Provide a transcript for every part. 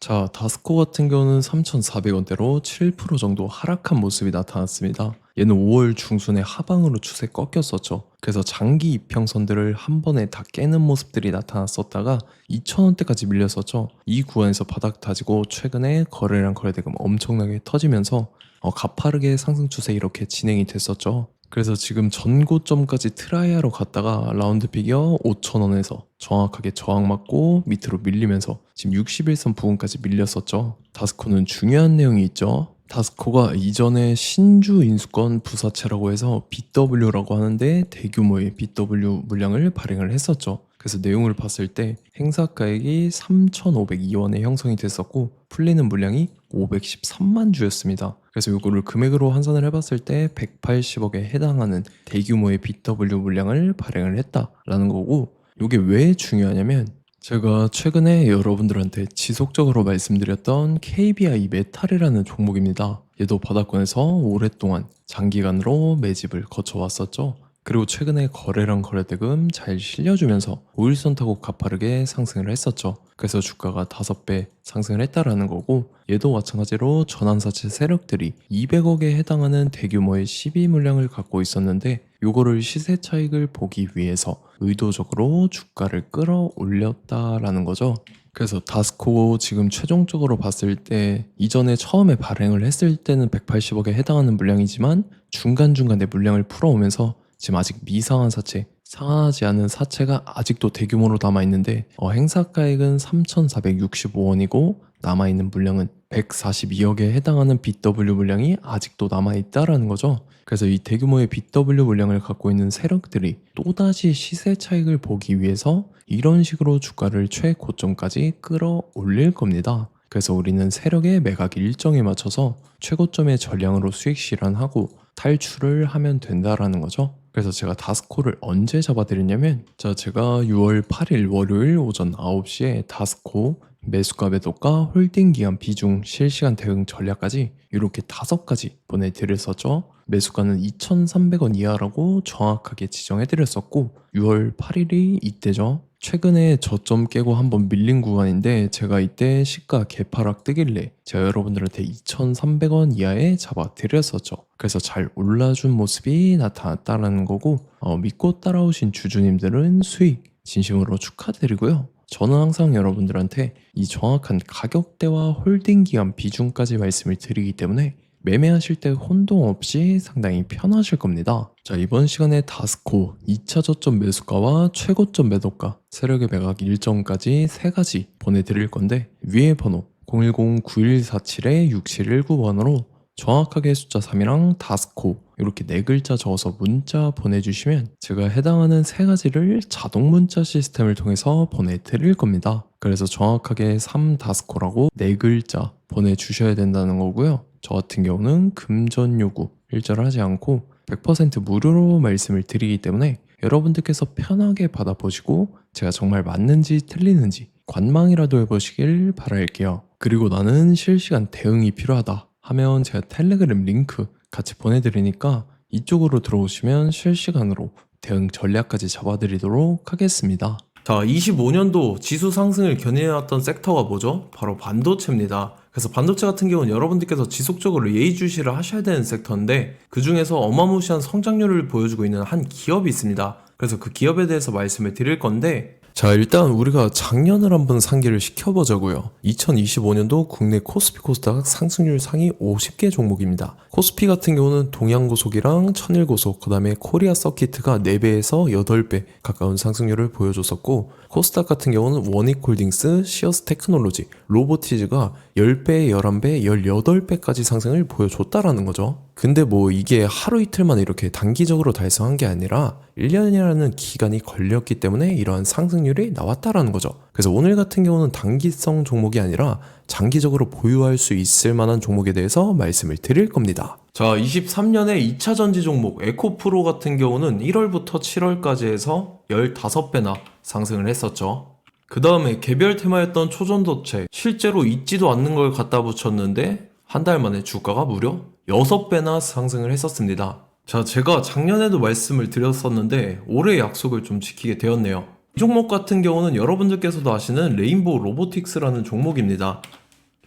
자, 다스코 같은 경우는 3,400원대로 7% 정도 하락한 모습이 나타났습니다. 얘는 5월 중순에 하방으로 추세 꺾였었죠. 그래서 장기 이평선들을 한 번에 다 깨는 모습들이 나타났었다가 2,000원대까지 밀렸었죠. 이 구간에서 바닥 다지고 최근에 거래량 거래대금 엄청나게 터지면서 가파르게 상승 추세 이렇게 진행이 됐었죠. 그래서 지금 전고점까지 트라이하러 갔다가 라운드 피겨 5,000원에서 정확하게 저항 맞고 밑으로 밀리면서 지금 61선 부근까지 밀렸었죠. 다스코는 중요한 내용이 있죠. 다스코가 이전에 신주 인수권 부사채라고 해서 BW라고 하는데 대규모의 BW 물량을 발행을 했었죠. 그래서 내용을 봤을 때 행사가액이 3,502원에 형성이 됐었고 풀리는 물량이 513만 주였습니다. 그래서 이거를 금액으로 환산을 해봤을 때 180억에 해당하는 대규모의 BW 물량을 발행을 했다라는 거고, 이게 왜 중요하냐면 제가 최근에 여러분들한테 지속적으로 말씀드렸던 KBI 메탈이라는 종목입니다. 얘도 바닥권에서 오랫동안 장기간으로 매집을 거쳐왔었죠. 그리고 최근에 거래량 거래대금 잘 실려주면서 5일선 타고 가파르게 상승을 했었죠. 그래서 주가가 5배 상승을 했다라는 거고, 얘도 마찬가지로 전환사채 세력들이 200억에 해당하는 대규모의 시비 물량을 갖고 있었는데, 요거를 시세 차익을 보기 위해서 의도적으로 주가를 끌어올렸다라는 거죠. 그래서 다스코 지금 최종적으로 봤을 때 이전에 처음에 발행을 했을 때는 180억에 해당하는 물량이지만 중간중간에 물량을 풀어오면서 지금 아직 미상한 사채, 상환하지 않은 사채가 아직도 대규모로 남아있는데 행사가액은 3,465원이고 남아있는 물량은 142억에 해당하는 BW 물량이 아직도 남아있다라는 거죠. 그래서 이 대규모의 BW 물량을 갖고 있는 세력들이 또다시 시세 차익을 보기 위해서 이런 식으로 주가를 최고점까지 끌어올릴 겁니다. 그래서 우리는 세력의 매각 일정에 맞춰서 최고점의 전량으로 수익 실현하고 탈출을 하면 된다라는 거죠. 그래서 제가 다스코를 언제 잡아드렸냐면, 제가 6월 8일 월요일 오전 9시에 다스코 매수가 매도가 홀딩 기간 비중 실시간 대응 전략까지 이렇게 5가지 보내드렸었죠. 매수가는 2,300원 이하라고 정확하게 지정해드렸었고 6월 8일이 이때죠. 최근에 저점 깨고 한번 밀린 구간인데 제가 이때 시가 개파락 뜨길래 제가 여러분들한테 2,300원 이하에 잡아드렸었죠. 그래서 잘 올라준 모습이 나타났다는 거고, 믿고 따라오신 주주님들은 수익 진심으로 축하드리고요. 저는 항상 여러분들한테 이 정확한 가격대와 홀딩 기간 비중까지 말씀을 드리기 때문에 매매하실 때 혼동 없이 상당히 편하실 겁니다. 자, 이번 시간에 다스코 2차 저점 매수가와 최고점 매도가, 세력의 매각 일정까지 3가지 보내드릴 건데, 위에 번호 010-9147-6719번으로 정확하게 숫자 3이랑 다스코 이렇게 4글자 적어서 문자 보내주시면 제가 해당하는 3가지를 자동 문자 시스템을 통해서 보내드릴 겁니다. 그래서 정확하게 3다스코라고 4글자 보내주셔야 된다는 거고요. 저 같은 경우는 금전 요구 일절하지 않고 100% 무료로 말씀을 드리기 때문에 여러분들께서 편하게 받아보시고 제가 정말 맞는지 틀리는지 관망이라도 해보시길 바랄게요. 그리고 나는 실시간 대응이 필요하다 하면 제가 텔레그램 링크 같이 보내드리니까 이쪽으로 들어오시면 실시간으로 대응 전략까지 잡아드리도록 하겠습니다. 자, 25년도 지수 상승을 견인해왔던 섹터가 뭐죠? 바로 반도체입니다. 그래서 반도체 같은 경우는 여러분들께서 지속적으로 예의주시를 하셔야 되는 섹터인데, 그 중에서 어마무시한 성장률을 보여주고 있는 한 기업이 있습니다. 그래서 그 기업에 대해서 말씀을 드릴 건데, 자, 일단 우리가 작년을 한번 상기를 시켜보자고요. 2025년도 국내 코스피 코스닥 상승률 상위 50개 종목입니다. 코스피 같은 경우는 동양고속이랑 천일고속, 그 다음에 코리아 서키트가 4배에서 8배 가까운 상승률을 보여줬었고, 코스닥 같은 경우는 원익홀딩스, 시어스 테크놀로지, 로보티즈가 10배, 11배, 18배까지 상승을 보여줬다라는 거죠. 근데 뭐 이게 하루 이틀만 이렇게 단기적으로 달성한 게 아니라 1년이라는 기간이 걸렸기 때문에 이러한 상승률이 나왔다라는 거죠. 그래서 오늘 같은 경우는 단기성 종목이 아니라 장기적으로 보유할 수 있을 만한 종목에 대해서 말씀을 드릴 겁니다. 자, 23년에 2차 전지 종목 에코프로 같은 경우는 1월부터 7월까지 해서 15배나 상승을 했었죠. 그 다음에 개별 테마였던 초전도체, 실제로 있지도 않는 걸 갖다 붙였는데 한 달 만에 주가가 무려 6배나 상승을 했었습니다. 자, 제가 작년에도 말씀을 드렸었는데 올해 약속을 좀 지키게 되었네요. 이 종목 같은 경우는 여러분들께서도 아시는 레인보우 로보틱스라는 종목입니다.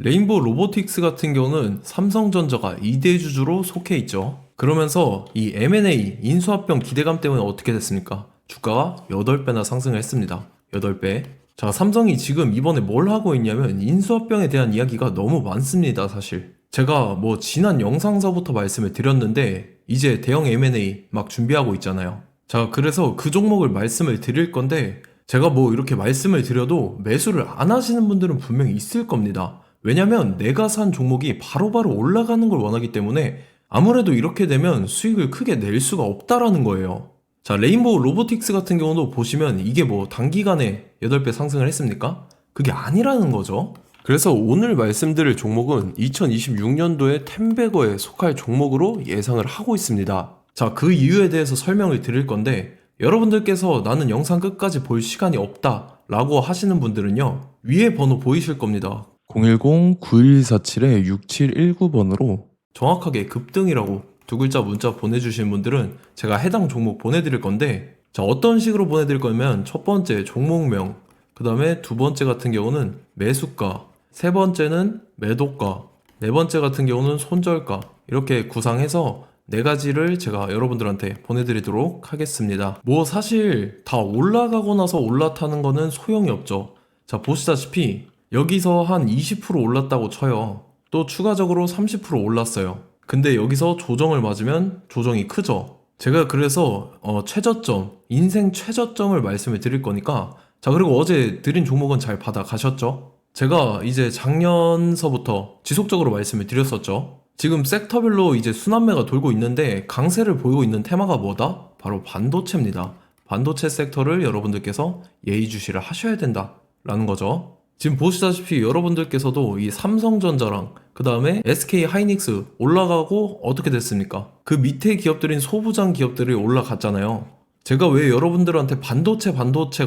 레인보우 로보틱스 같은 경우는 삼성전자가 2대 주주로 속해 있죠. 그러면서 이 M&A 인수합병 기대감 때문에 어떻게 됐습니까? 주가가 8배나 상승을 했습니다. 8배. 자, 삼성이 지금 이번에 뭘 하고 있냐면 인수합병에 대한 이야기가 너무 많습니다, 사실. 제가 뭐 지난 영상서부터 말씀을 드렸는데 이제 대형 M&A 막 준비하고 있잖아요. 자, 그래서 그 종목을 말씀을 드릴 건데 제가 뭐 이렇게 말씀을 드려도 매수를 안 하시는 분들은 분명히 있을 겁니다. 왜냐면 내가 산 종목이 바로바로 올라가는 걸 원하기 때문에 아무래도 이렇게 되면 수익을 크게 낼 수가 없다라는 거예요. 자, 레인보우 로보틱스 같은 경우도 보시면 이게 뭐 단기간에 8배 상승을 했습니까? 그게 아니라는 거죠. 그래서 오늘 말씀드릴 종목은 2026년도에 템베거에 속할 종목으로 예상을 하고 있습니다. 자, 그 이유에 대해서 설명을 드릴 건데 여러분들께서 나는 영상 끝까지 볼 시간이 없다 라고 하시는 분들은요, 위에 번호 보이실 겁니다. 010-9147-6719번으로 정확하게 급등이라고 두 글자 문자 보내주신 분들은 제가 해당 종목 보내드릴 건데, 자, 어떤 식으로 보내드릴 거냐면 첫 번째 종목명, 그 다음에 두 번째 같은 경우는 매수가, 세 번째는 매도가, 네 번째 같은 경우는 손절가, 이렇게 구상해서 네 가지를 제가 여러분들한테 보내드리도록 하겠습니다. 뭐 사실 다 올라가고 나서 올라타는 거는 소용이 없죠. 자, 보시다시피 여기서 한 20% 올랐다고 쳐요. 또 추가적으로 30% 올랐어요. 근데 여기서 조정을 맞으면 조정이 크죠. 제가 그래서 최저점, 인생 최저점을 말씀을 드릴 거니까, 자, 그리고 어제 드린 종목은 잘 받아가셨죠? 제가 이제 작년서부터 지속적으로 말씀을 드렸었죠. 지금 섹터별로 이제 순환매가 돌고 있는데 강세를 보이고 있는 테마가 뭐다? 바로 반도체입니다. 반도체 섹터를 여러분들께서 예의주시를 하셔야 된다라는 거죠. 지금 보시다시피 여러분들께서도 이 삼성전자랑 그 다음에 SK 하이닉스 올라가고 어떻게 됐습니까? 그 밑에 기업들인 소부장 기업들이 올라갔잖아요. 제가 왜 여러분들한테 반도체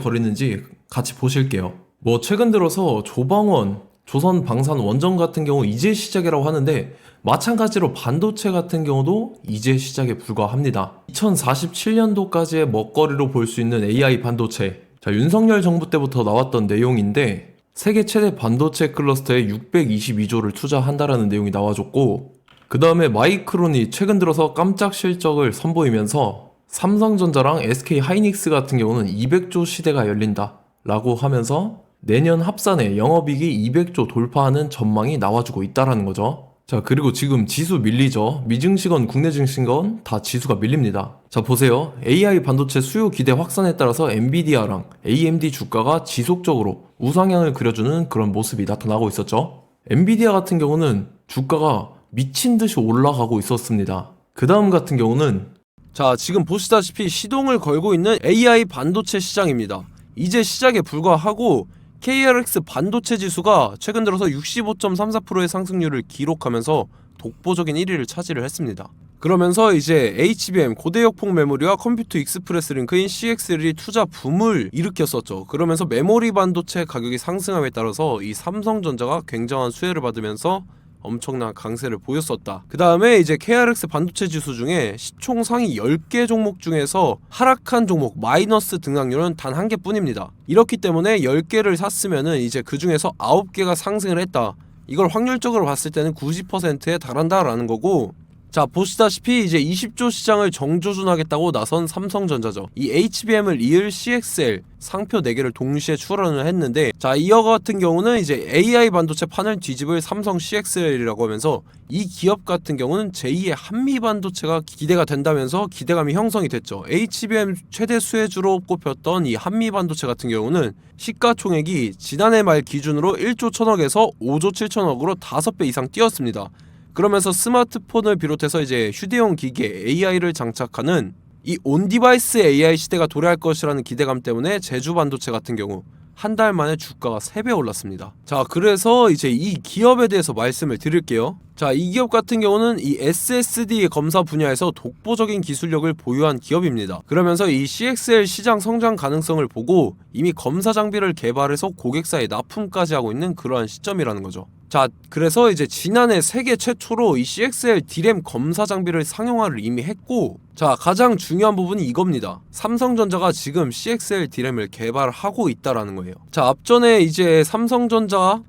거리는지 같이 보실게요. 뭐 최근 들어서 조방원, 조선방산 원전 같은 경우 이제 시작이라고 하는데 마찬가지로 반도체 같은 경우도 이제 시작에 불과합니다. 2047년도까지의 먹거리로 볼 수 있는 AI 반도체. 자, 윤석열 정부 때부터 나왔던 내용인데 세계 최대 반도체 클러스터에 622조를 투자한다라는 내용이 나와줬고, 그 다음에 마이크론이 최근 들어서 깜짝 실적을 선보이면서 삼성전자랑 SK 하이닉스 같은 경우는 200조 시대가 열린다 라고 하면서 내년 합산에 영업이익이 200조 돌파하는 전망이 나와주고 있다라는 거죠. 자, 그리고 지금 지수 밀리죠. 미증시건 국내 증시건 다 지수가 밀립니다. 자, 보세요. AI 반도체 수요 기대 확산에 따라서 엔비디아랑 AMD 주가가 지속적으로 우상향을 그려주는 그런 모습이 나타나고 있었죠. 엔비디아 같은 경우는 주가가 미친 듯이 올라가고 있었습니다. 그 다음 같은 경우는, 자, 지금 보시다시피 시동을 걸고 있는 AI 반도체 시장입니다. 이제 시작에 불과하고 KRX 반도체 지수가 최근 들어서 65.34%의 상승률을 기록하면서 독보적인 1위를 차지를 했습니다. 그러면서 이제 HBM 고대역폭 메모리와 컴퓨터 익스프레스 링크인 CXL이 투자 붐을 일으켰었죠. 그러면서 메모리 반도체 가격이 상승함에 따라서 이 삼성전자가 굉장한 수혜를 받으면서 엄청난 강세를 보였었다. 그 다음에 이제 KRX 반도체 지수 중에 시총 상위 10개 종목 중에서 하락한 종목 마이너스 등락률은 단 1개뿐입니다. 이렇기 때문에 10개를 샀으면은 이제 그 중에서 9개가 상승을 했다. 이걸 확률적으로 봤을 때는 90%에 달한다라는 거고, 자, 보시다시피 이제 20조 시장을 정조준하겠다고 나선 삼성전자죠. 이 HBM을 이을 CXL 상표 4개를 동시에 출원을 했는데, 자, 이어 같은 경우는 이제 AI 반도체 판을 뒤집을 삼성 CXL이라고 하면서 이 기업 같은 경우는 제2의 한미 반도체가 기대가 된다면서 기대감이 형성이 됐죠. HBM 최대 수혜주로 꼽혔던 이 한미 반도체 같은 경우는 시가총액이 지난해 말 기준으로 1조 1000억에서 5조 7천억으로 5배 이상 뛰었습니다. 그러면서 스마트폰을 비롯해서 이제 휴대용 기기에 AI를 장착하는 이 온디바이스 AI 시대가 도래할 것이라는 기대감 때문에 제주 반도체 같은 경우 한 달 만에 주가가 3배 올랐습니다. 자, 그래서 이제 이 기업에 대해서 말씀을 드릴게요. 자, 이 기업 같은 경우는 이 SSD 검사 분야에서 독보적인 기술력을 보유한 기업입니다. 그러면서 이 CXL 시장 성장 가능성을 보고 이미 검사 장비를 개발해서 고객사에 납품까지 하고 있는 그러한 시점이라는 거죠. 자, 그래서 이제 지난해 세계 최초로 이 CXL D램 검사 장비를 상용화를 이미 했고, 자, 가장 중요한 부분이 이겁니다. 삼성전자가 지금 CXL D램을 개발하고 있다라는 거예요. 자, 앞전에 이제 삼성전자가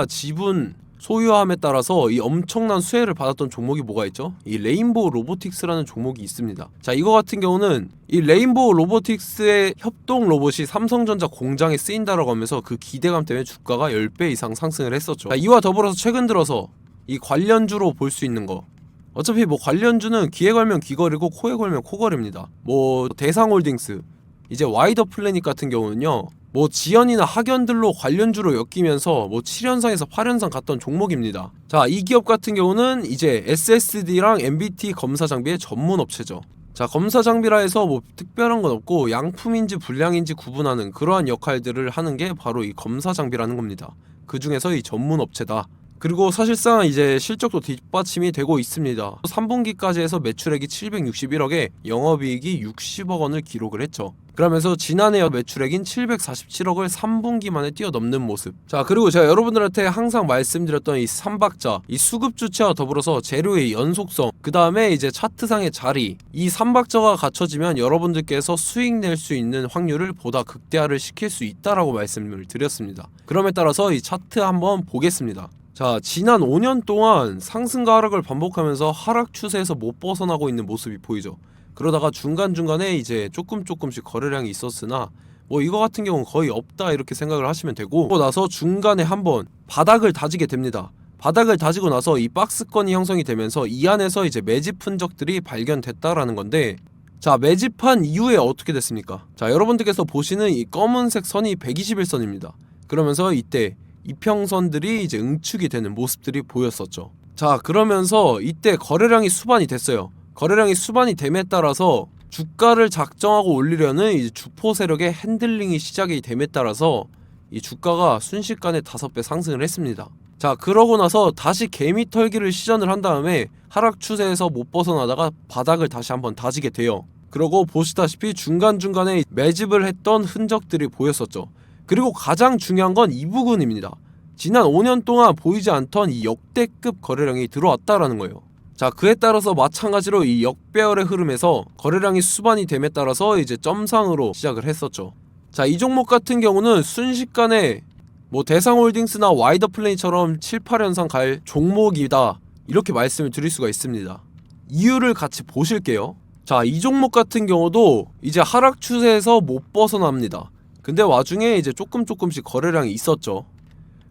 지분 소유함에 따라서 이 엄청난 수혜를 받았던 종목이 뭐가 있죠? 이 레인보우 로보틱스라는 종목이 있습니다. 자, 이거 같은 경우는 이 레인보우 로보틱스의 협동 로봇이 삼성전자 공장에 쓰인다라고 하면서 그 기대감 때문에 주가가 10배 이상 상승을 했었죠. 자, 이와 더불어서 최근 들어서 이 관련주로 볼 수 있는 거, 어차피 뭐 관련주는 귀에 걸면 귀걸이고 코에 걸면 코걸입니다. 뭐 대상홀딩스, 이제 와이더 플래닛 같은 경우는요, 뭐 지연이나 학연들로 관련주로 엮이면서 뭐 7연상에서 8연상 갔던 종목입니다. 자, 이 기업 같은 경우는 이제 SSD랑 MBT 검사 장비의 전문 업체죠. 자, 검사 장비라 해서 뭐 특별한 건 없고 양품인지 불량인지 구분하는 그러한 역할들을 하는 게 바로 이 검사 장비라는 겁니다. 그 중에서 이 전문 업체다. 그리고 사실상 이제 실적도 뒷받침이 되고 있습니다. 3분기까지 해서 매출액이 761억에 영업이익이 60억 원을 기록을 했죠. 그러면서 지난해 매출액인 747억을 3분기 만에 뛰어넘는 모습. 자, 그리고 제가 여러분들한테 항상 말씀드렸던 이 3박자, 이 수급 주체와 더불어서 재료의 연속성, 그 다음에 이제 차트상의 자리, 이 3박자가 갖춰지면 여러분들께서 수익 낼 수 있는 확률을 보다 극대화를 시킬 수 있다라고 말씀을 드렸습니다. 그럼에 따라서 이 차트 한번 보겠습니다. 자, 지난 5년 동안 상승과 하락을 반복하면서 하락 추세에서 못 벗어나고 있는 모습이 보이죠. 그러다가 중간중간에 이제 조금씩 거래량이 있었으나 뭐 이거 같은 경우는 거의 없다 이렇게 생각을 하시면 되고, 그러고 나서 중간에 한번 바닥을 다지게 됩니다. 바닥을 다지고 나서 이 박스권이 형성이 되면서 이 안에서 이제 매집 흔적들이 발견됐다라는 건데, 자, 매집한 이후에 어떻게 됐습니까? 자, 여러분들께서 보시는 이 검은색 선이 121선입니다. 그러면서 이때 이평선들이 이제 응축이 되는 모습들이 보였었죠. 자, 그러면서 이때 거래량이 수반이 됐어요. 거래량이 수반이 됨에 따라서 주가를 작정하고 올리려는 이제 주포 세력의 핸들링이 시작이 됨에 따라서 이 주가가 순식간에 5배 상승을 했습니다. 자, 그러고 나서 다시 개미 털기를 시전을 한 다음에 하락 추세에서 못 벗어나다가 바닥을 다시 한번 다지게 돼요. 그러고 보시다시피 중간중간에 매집을 했던 흔적들이 보였었죠. 그리고 가장 중요한 건 이 부분입니다. 지난 5년 동안 보이지 않던 이 역대급 거래량이 들어왔다라는 거예요. 자, 그에 따라서 마찬가지로 이 역배열의 흐름에서 거래량이 수반이 됨에 따라서 이제 점상으로 시작을 했었죠. 자, 이 종목 같은 경우는 순식간에 뭐 대상홀딩스나 와이더 플레이처럼 7, 8연상 갈 종목이다 이렇게 말씀을 드릴 수가 있습니다. 이유를 같이 보실게요. 자, 이 종목 같은 경우도 이제 하락 추세에서 못 벗어납니다. 근데 와중에 이제 조금씩 거래량이 있었죠.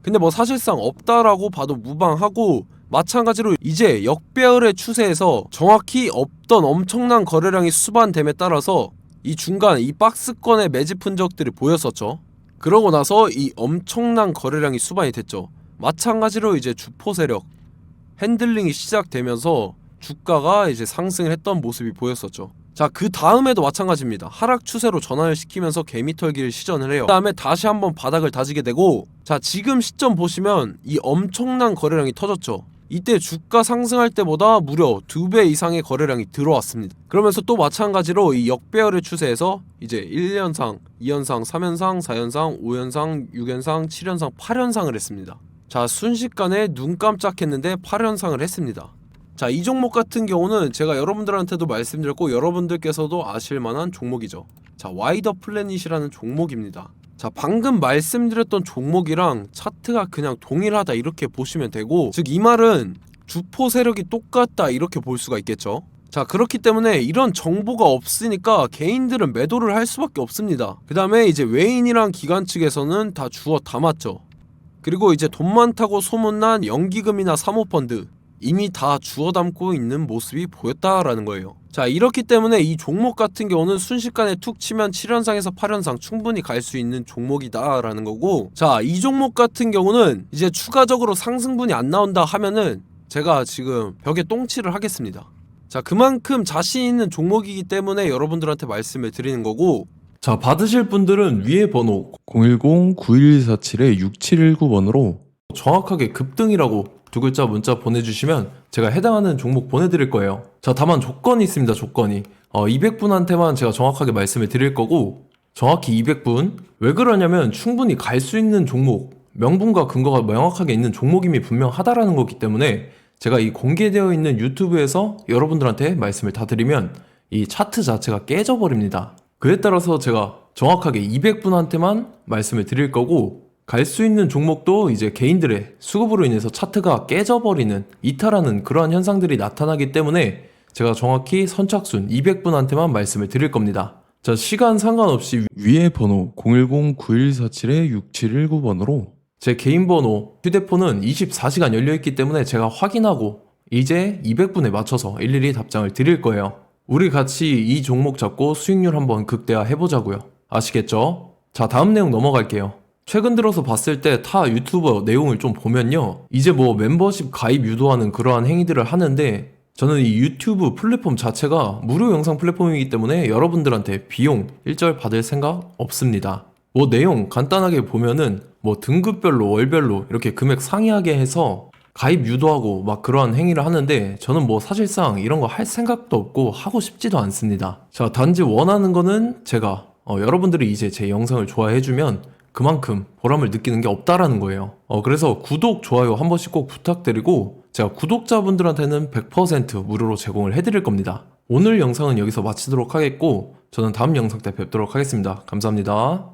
근데 뭐 사실상 없다라고 봐도 무방하고, 마찬가지로 이제 역배열의 추세에서 정확히 없던 엄청난 거래량이 수반됨에 따라서 이 중간 이 박스권의 매집 흔적들이 보였었죠. 그러고 나서 이 엄청난 거래량이 수반이 됐죠. 마찬가지로 이제 주포 세력 핸들링이 시작되면서 주가가 이제 상승을 했던 모습이 보였었죠. 자, 그 다음에도 마찬가지입니다. 하락 추세로 전환을 시키면서 개미털기를 시전을 해요. 그 다음에 다시 한번 바닥을 다지게 되고, 자, 지금 시점 보시면 이 엄청난 거래량이 터졌죠. 이때 주가 상승할 때보다 무려 2배 이상의 거래량이 들어왔습니다. 그러면서 또 마찬가지로 이 역배열의 추세에서 이제 1연상, 2연상, 3연상, 4연상, 5연상, 6연상, 7연상, 8연상을 했습니다. 자, 순식간에 눈 깜짝했는데 8연상을 했습니다. 자, 이 종목 같은 경우는 제가 여러분들한테도 말씀드렸고 여러분들께서도 아실만한 종목이죠. 자, 와이더 플래닛이라는 종목입니다. 자, 방금 말씀드렸던 종목이랑 차트가 그냥 동일하다 이렇게 보시면 되고, 즉 이 말은 주포 세력이 똑같다 이렇게 볼 수가 있겠죠. 자, 그렇기 때문에 이런 정보가 없으니까 개인들은 매도를 할 수밖에 없습니다. 그 다음에 이제 외인이랑 기관 측에서는 다 주워 담았죠. 그리고 이제 돈 많다고 소문난 연기금이나 사모펀드 이미 다 주워 담고 있는 모습이 보였다라는 거예요. 자, 이렇기 때문에 이 종목 같은 경우는 순식간에 툭 치면 7연상에서 8연상 충분히 갈 수 있는 종목이다 라는 거고, 자, 이 종목 같은 경우는 이제 추가적으로 상승분이 안 나온다 하면은 제가 지금 벽에 똥칠을 하겠습니다. 자, 그만큼 자신 있는 종목이기 때문에 여러분들한테 말씀을 드리는 거고, 자, 받으실 분들은 위에 번호 010-9147-6719번으로 정확하게 급등이라고 두 글자 문자 보내주시면 제가 해당하는 종목 보내드릴 거예요. 자, 다만 조건이 있습니다. 조건이 200분한테만 제가 정확하게 말씀을 드릴 거고, 정확히 200분. 왜 그러냐면 충분히 갈 수 있는 종목 명분과 근거가 명확하게 있는 종목임이 분명하다라는 거기 때문에 제가 이 공개되어 있는 유튜브에서 여러분들한테 말씀을 다 드리면 이 차트 자체가 깨져버립니다. 그에 따라서 제가 정확하게 200분한테만 말씀을 드릴 거고, 갈 수 있는 종목도 이제 개인들의 수급으로 인해서 차트가 깨져버리는, 이탈하는 그러한 현상들이 나타나기 때문에 제가 정확히 선착순 200분한테만 말씀을 드릴 겁니다. 자, 시간 상관없이 위에 번호 010-9147-6719번으로 제 개인 번호, 휴대폰은 24시간 열려있기 때문에 제가 확인하고 이제 200분에 맞춰서 일일이 답장을 드릴 거예요. 우리 같이 이 종목 잡고 수익률 한번 극대화 해보자고요. 아시겠죠? 자, 다음 내용 넘어갈게요. 최근 들어서 봤을 때 타 유튜버 내용을 좀 보면요, 이제 뭐 멤버십 가입 유도하는 그러한 행위들을 하는데, 저는 이 유튜브 플랫폼 자체가 무료 영상 플랫폼이기 때문에 여러분들한테 비용 일절 받을 생각 없습니다. 뭐 내용 간단하게 보면은 뭐 등급별로 월별로 이렇게 금액 상이하게 해서 가입 유도하고 막 그러한 행위를 하는데, 저는 뭐 사실상 이런 거 할 생각도 없고 하고 싶지도 않습니다. 자, 단지 원하는 거는 제가 여러분들이 이제 제 영상을 좋아해주면 그만큼 보람을 느끼는 게 없다라는 거예요. 그래서 구독, 좋아요 한 번씩 꼭 부탁드리고, 제가 구독자분들한테는 100% 무료로 제공을 해드릴 겁니다. 오늘 영상은 여기서 마치도록 하겠고, 저는 다음 영상 때 뵙도록 하겠습니다. 감사합니다.